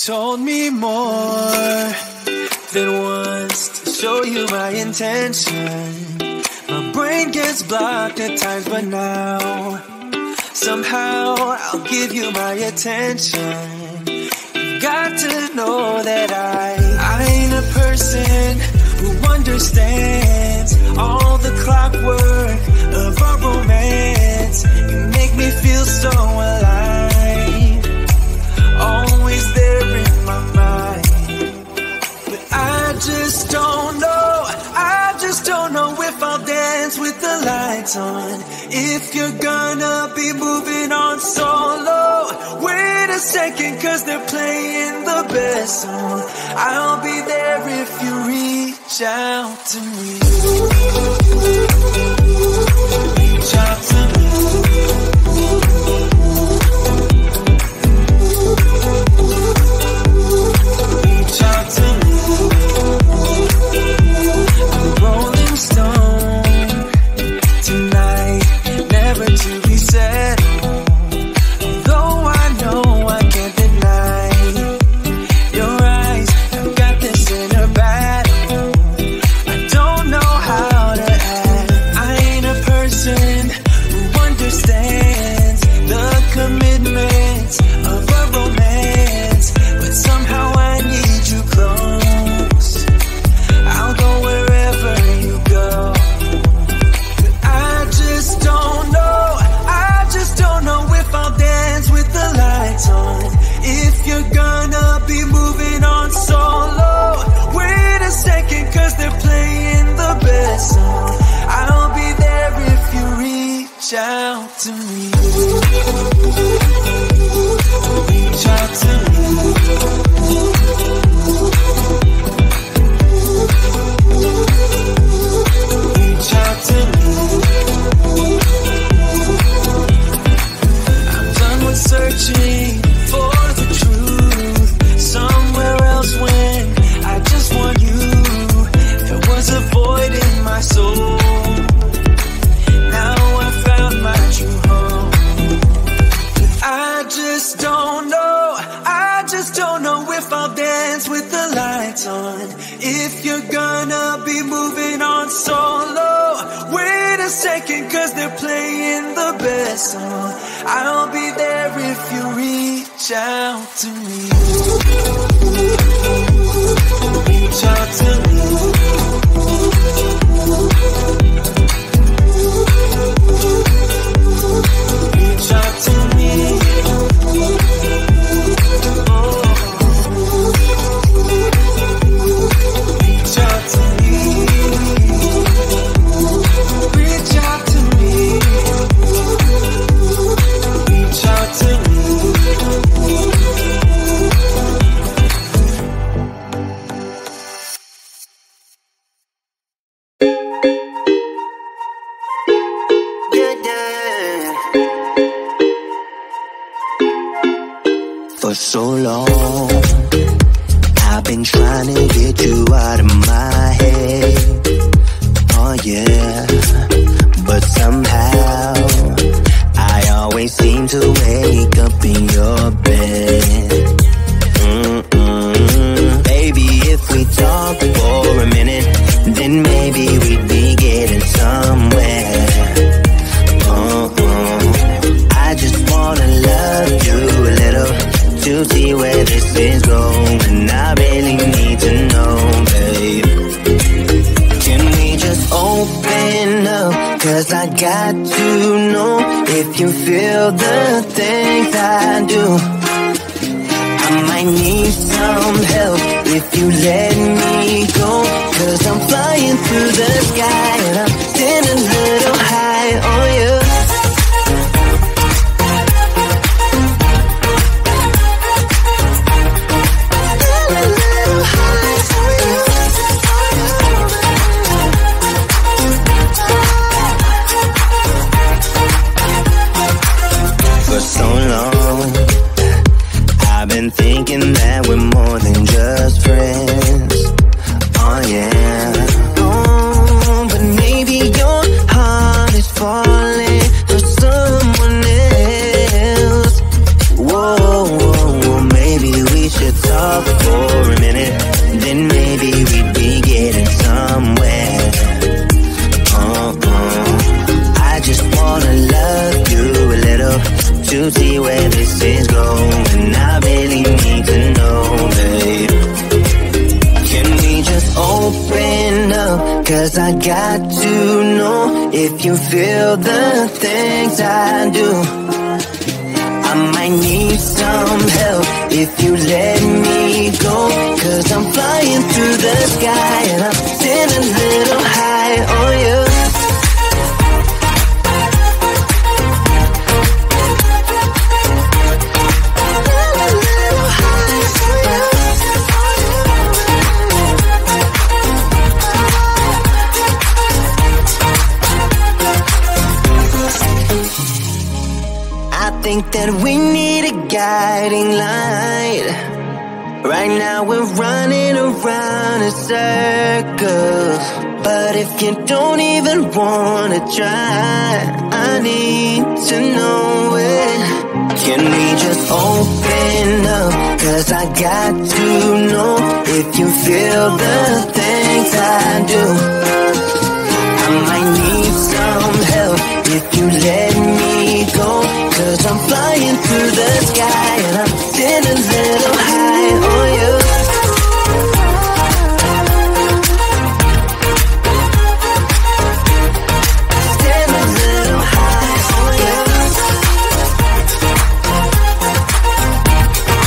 told me more than once to show you my intention. My brain gets blocked at times, but now somehow I'll give you my attention. You got to know that I ain't a person who understands all the clockwork of our romance. You make me feel so alive, always there in my mind. But I just don't know if I'll dance with the lights on. If you're gonna be moving on solo, wait a second, cause they're playing the best song. I'll be there if you reach out to me. Reach out to me. Reach out to me. I'm a rolling stone tonight, never to be set. Though I know I can't deny your eyes, I've got this inner battle. I don't know how to act. I ain't a person who understands the commitment of a romance, but somehow I need you close. I'll go wherever you go. But I just don't know if I'll dance with the lights on. If you're gonna be moving on solo, wait a second, cause they're playing the best song. I'll be there if you reach out to me. Reach out to me. Reach out to me. I'm done with searching for the truth somewhere else when I just want you. There was a void in my soul. Now I found my true home. But I just don't know if I'll dance with the lights on. If you're gonna be moving on solo, wait a second, cause they're playing the best song. I'll be there if you reach out to me. Reach out to me. Reach out to me. Reach out to me. Reach out to me. Reach out to me. For so long, I've been trying to get you out of my head. Oh yeah, but somehow I always seem to wake up in your bed. Baby, if we talk for a minute, then maybe we'd be getting somewhere. I just wanna love you a little to see where this is going. I really need to know, babe. Can we just open up? Cause I got to know if you feel the things I do. I might need some help if you let me go. Cause I'm flying through the sky and I'm standing a little high on you. For so long, I've been thinking that we're more than just friends. Oh yeah. Oh, but maybe your heart is falling. to see where this is going. I really need to know, babe. Can we just open up? 'Cause I got to know if you feel the things I do. I might need some help if you let me go. 'Cause I'm flying through the sky and I'm still a little high on you. I think that we need a guiding light. Right now we're running around in circles. But if you don't even wanna try, I need to know it. Can we just open up? 'Cause I got to know if you feel the things I do. I might need some help if you let me go. 'Cause I'm flying through the sky and I'm still a little high on you. Still a little high on you.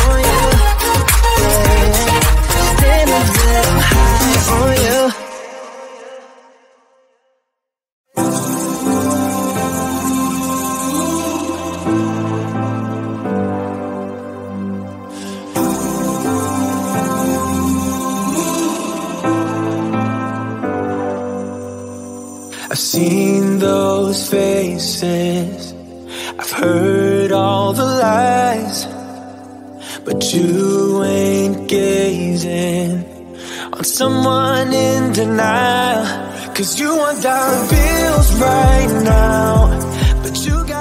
On you. Yeah. Still a little high on you. I've seen those faces, I've heard all the lies, but you ain't gazing on someone in denial. 'Cause you want dollar bills right now, but you got